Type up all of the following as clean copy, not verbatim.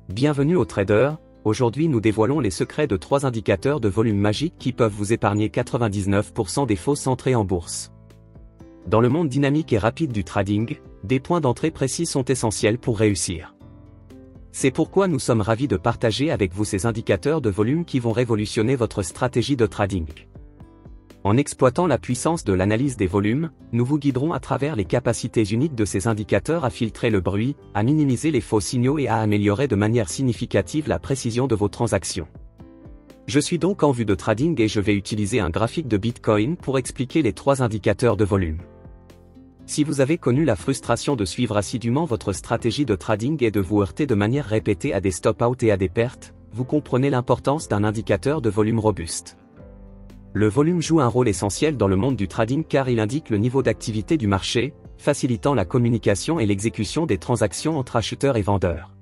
Bienvenue aux traders, aujourd'hui nous dévoilons les secrets de 3 indicateurs de volume magique qui peuvent vous épargner 99% des fausses entrées en bourse. Dans le monde dynamique et rapide du trading, des points d'entrée précis sont essentiels pour réussir. C'est pourquoi nous sommes ravis de partager avec vous ces indicateurs de volume qui vont révolutionner votre stratégie de trading. En exploitant la puissance de l'analyse des volumes, nous vous guiderons à travers les capacités uniques de ces indicateurs à filtrer le bruit, à minimiser les faux signaux et à améliorer de manière significative la précision de vos transactions. Je suis donc en vue de trading et je vais utiliser un graphique de Bitcoin pour expliquer les 3 indicateurs de volume. Si vous avez connu la frustration de suivre assidûment votre stratégie de trading et de vous heurter de manière répétée à des stop-out et à des pertes, vous comprenez l'importance d'un indicateur de volume robuste. Le volume joue un rôle essentiel dans le monde du trading car il indique le niveau d'activité du marché, facilitant la communication et l'exécution des transactions entre acheteurs et vendeurs.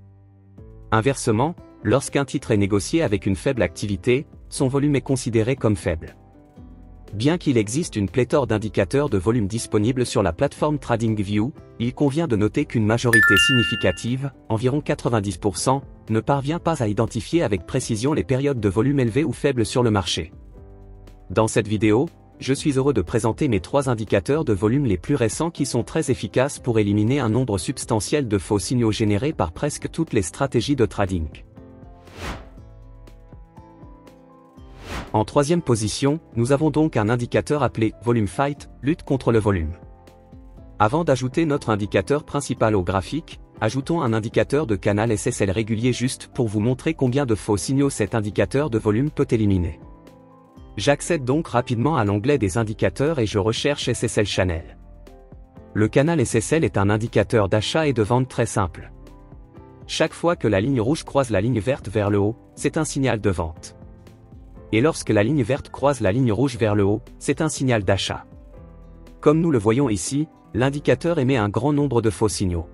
Inversement, lorsqu'un titre est négocié avec une faible activité, son volume est considéré comme faible. Bien qu'il existe une pléthore d'indicateurs de volume disponibles sur la plateforme TradingView, il convient de noter qu'une majorité significative, environ 90%, ne parvient pas à identifier avec précision les périodes de volume élevé ou faible sur le marché. Dans cette vidéo, je suis heureux de présenter mes 3 indicateurs de volume les plus récents qui sont très efficaces pour éliminer un nombre substantiel de faux signaux générés par presque toutes les stratégies de trading. En 3e position, nous avons donc un indicateur appelé Volume Fight, lutte contre le volume. Avant d'ajouter notre indicateur principal au graphique, ajoutons un indicateur de canal SSL régulier juste pour vous montrer combien de faux signaux cet indicateur de volume peut éliminer. J'accède donc rapidement à l'onglet des indicateurs et je recherche SSL Channel. Le canal SSL est un indicateur d'achat et de vente très simple. Chaque fois que la ligne rouge croise la ligne verte vers le haut, c'est un signal de vente. Et lorsque la ligne verte croise la ligne rouge vers le haut, c'est un signal d'achat. Comme nous le voyons ici, l'indicateur émet un grand nombre de faux signaux.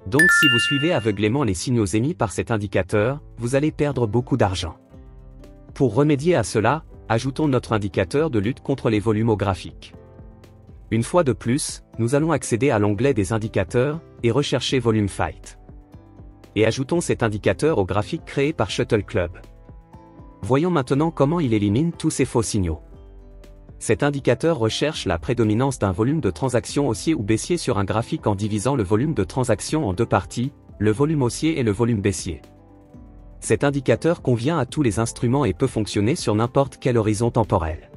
Donc si vous suivez aveuglément les signaux émis par cet indicateur, vous allez perdre beaucoup d'argent. Pour remédier à cela, ajoutons notre indicateur de lutte contre les volumes au graphique. Une fois de plus, nous allons accéder à l'onglet des indicateurs, et rechercher Volume Fight. Et ajoutons cet indicateur au graphique créé par Shuttle Club. Voyons maintenant comment il élimine tous ces faux signaux. Cet indicateur recherche la prédominance d'un volume de transactions haussier ou baissier sur un graphique en divisant le volume de transactions en 2 parties, le volume haussier et le volume baissier. Cet indicateur convient à tous les instruments et peut fonctionner sur n'importe quel horizon temporel.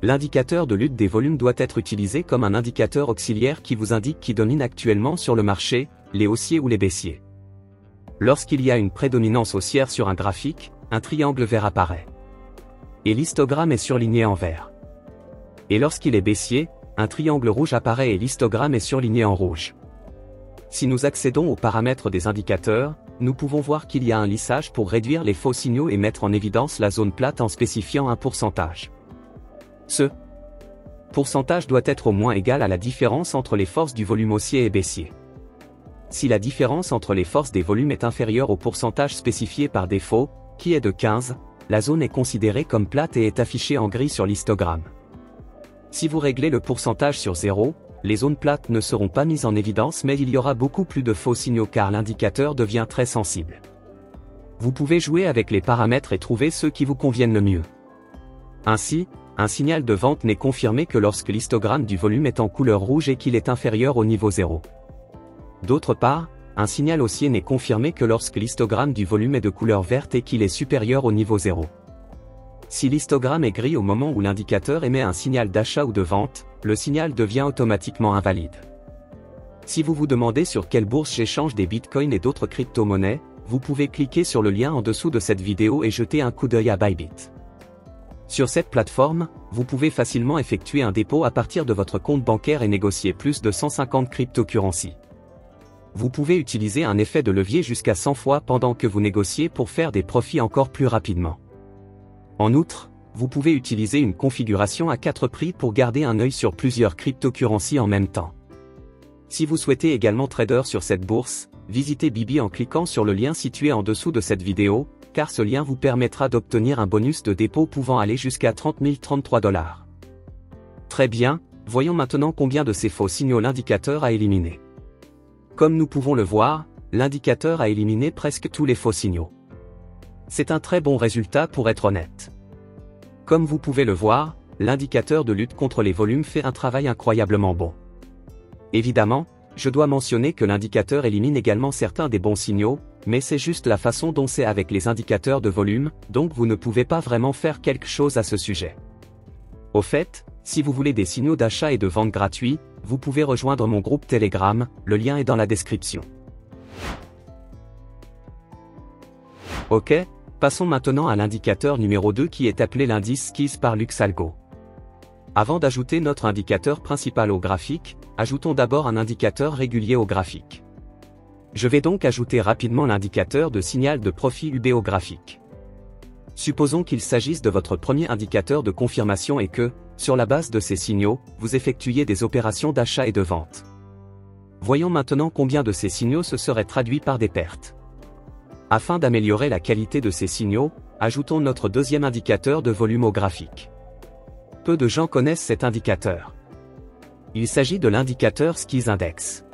L'indicateur de lutte des volumes doit être utilisé comme un indicateur auxiliaire qui vous indique qui domine actuellement sur le marché, les haussiers ou les baissiers. Lorsqu'il y a une prédominance haussière sur un graphique, un triangle vert apparaît. Et l'histogramme est surligné en vert. Et lorsqu'il est baissier, un triangle rouge apparaît et l'histogramme est surligné en rouge. Si nous accédons aux paramètres des indicateurs, nous pouvons voir qu'il y a un lissage pour réduire les faux signaux et mettre en évidence la zone plate en spécifiant un pourcentage. Ce pourcentage doit être au moins égal à la différence entre les forces du volume haussier et baissier. Si la différence entre les forces des volumes est inférieure au pourcentage spécifié par défaut, qui est de 15, la zone est considérée comme plate et est affichée en gris sur l'histogramme. Si vous réglez le pourcentage sur 0, les zones plates ne seront pas mises en évidence mais il y aura beaucoup plus de faux signaux car l'indicateur devient très sensible. Vous pouvez jouer avec les paramètres et trouver ceux qui vous conviennent le mieux. Ainsi, un signal de vente n'est confirmé que lorsque l'histogramme du volume est en couleur rouge et qu'il est inférieur au niveau 0. D'autre part, un signal haussier n'est confirmé que lorsque l'histogramme du volume est de couleur verte et qu'il est supérieur au niveau 0. Si l'histogramme est gris au moment où l'indicateur émet un signal d'achat ou de vente, le signal devient automatiquement invalide. Si vous vous demandez sur quelle bourse j'échange des bitcoins et d'autres crypto-monnaies, vous pouvez cliquer sur le lien en dessous de cette vidéo et jeter un coup d'œil à Bybit. Sur cette plateforme, vous pouvez facilement effectuer un dépôt à partir de votre compte bancaire et négocier plus de 150 cryptocurrencies. Vous pouvez utiliser un effet de levier jusqu'à 100 fois pendant que vous négociez pour faire des profits encore plus rapidement. En outre, vous pouvez utiliser une configuration à 4 prix pour garder un œil sur plusieurs cryptocurrencies en même temps. Si vous souhaitez également trader sur cette bourse, visitez Bybit en cliquant sur le lien situé en dessous de cette vidéo, car ce lien vous permettra d'obtenir un bonus de dépôt pouvant aller jusqu'à 30 033 $. Très bien, voyons maintenant combien de ces faux signaux l'indicateur a éliminé. Comme nous pouvons le voir, l'indicateur a éliminé presque tous les faux signaux. C'est un très bon résultat pour être honnête. Comme vous pouvez le voir, l'indicateur de lutte contre les volumes fait un travail incroyablement bon. Évidemment, je dois mentionner que l'indicateur élimine également certains des bons signaux, mais c'est juste la façon dont c'est avec les indicateurs de volume, donc vous ne pouvez pas vraiment faire quelque chose à ce sujet. Au fait, si vous voulez des signaux d'achat et de vente gratuits, vous pouvez rejoindre mon groupe Telegram, le lien est dans la description. Ok, passons maintenant à l'indicateur numéro 2 qui est appelé l'indice Skis par Luxalgo. Avant d'ajouter notre indicateur principal au graphique, ajoutons d'abord un indicateur régulier au graphique. Je vais donc ajouter rapidement l'indicateur de signal de profit UB au graphique. Supposons qu'il s'agisse de votre premier indicateur de confirmation et que, sur la base de ces signaux, vous effectuiez des opérations d'achat et de vente. Voyons maintenant combien de ces signaux se seraient traduits par des pertes. Afin d'améliorer la qualité de ces signaux, ajoutons notre deuxième indicateur de volume au graphique. Peu de gens connaissent cet indicateur. Il s'agit de l'indicateur Skis Index.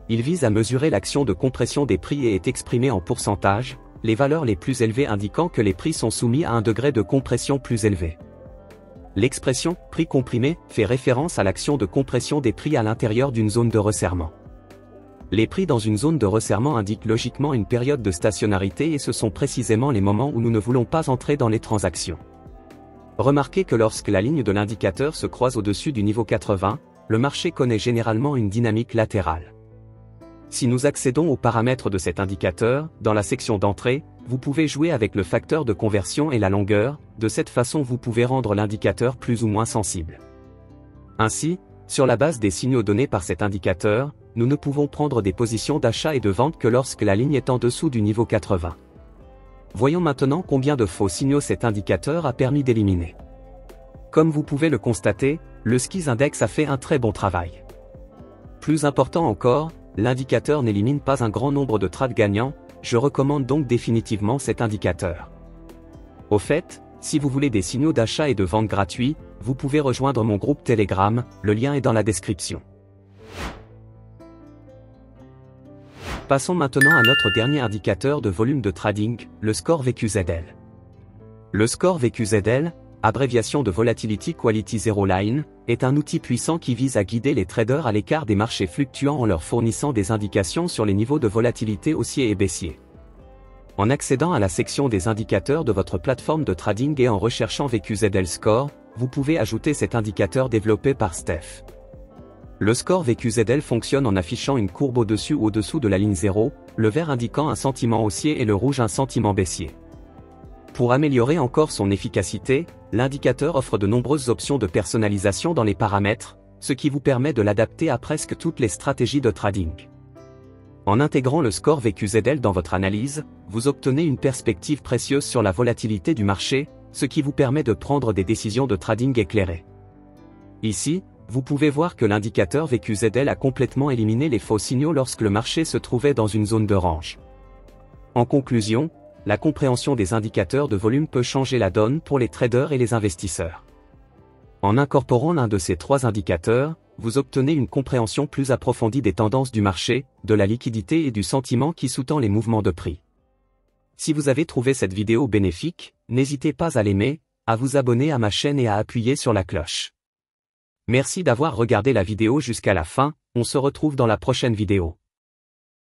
Il vise à mesurer l'action de compression des prix et est exprimé en pourcentage, les valeurs les plus élevées indiquant que les prix sont soumis à un degré de compression plus élevé. L'expression « prix comprimé » fait référence à l'action de compression des prix à l'intérieur d'une zone de resserrement. Les prix dans une zone de resserrement indiquent logiquement une période de stationnarité et ce sont précisément les moments où nous ne voulons pas entrer dans les transactions. Remarquez que lorsque la ligne de l'indicateur se croise au-dessus du niveau 80, le marché connaît généralement une dynamique latérale. Si nous accédons aux paramètres de cet indicateur, dans la section d'entrée, vous pouvez jouer avec le facteur de conversion et la longueur, de cette façon vous pouvez rendre l'indicateur plus ou moins sensible. Ainsi, sur la base des signaux donnés par cet indicateur, nous ne pouvons prendre des positions d'achat et de vente que lorsque la ligne est en dessous du niveau 80. Voyons maintenant combien de faux signaux cet indicateur a permis d'éliminer. Comme vous pouvez le constater, le Skis Index a fait un très bon travail. Plus important encore, l'indicateur n'élimine pas un grand nombre de trades gagnants, je recommande donc définitivement cet indicateur. Au fait, si vous voulez des signaux d'achat et de vente gratuits, vous pouvez rejoindre mon groupe Telegram, le lien est dans la description. Passons maintenant à notre dernier indicateur de volume de trading, le score VQZL. Le score VQZL, abréviation de Volatility Quality Zero Line, est un outil puissant qui vise à guider les traders à l'écart des marchés fluctuants en leur fournissant des indications sur les niveaux de volatilité haussiers et baissiers. En accédant à la section des indicateurs de votre plateforme de trading et en recherchant VQZL Score, vous pouvez ajouter cet indicateur développé par Steph. Le score VQZL fonctionne en affichant une courbe au-dessus ou au-dessous de la ligne 0, le vert indiquant un sentiment haussier et le rouge un sentiment baissier. Pour améliorer encore son efficacité, l'indicateur offre de nombreuses options de personnalisation dans les paramètres, ce qui vous permet de l'adapter à presque toutes les stratégies de trading. En intégrant le score VQZL dans votre analyse, vous obtenez une perspective précieuse sur la volatilité du marché, ce qui vous permet de prendre des décisions de trading éclairées. Ici, vous pouvez voir que l'indicateur VQZL a complètement éliminé les faux signaux lorsque le marché se trouvait dans une zone de range. En conclusion, la compréhension des indicateurs de volume peut changer la donne pour les traders et les investisseurs. En incorporant l'un de ces trois indicateurs, vous obtenez une compréhension plus approfondie des tendances du marché, de la liquidité et du sentiment qui sous-tend les mouvements de prix. Si vous avez trouvé cette vidéo bénéfique, n'hésitez pas à l'aimer, à vous abonner à ma chaîne et à appuyer sur la cloche. Merci d'avoir regardé la vidéo jusqu'à la fin, on se retrouve dans la prochaine vidéo.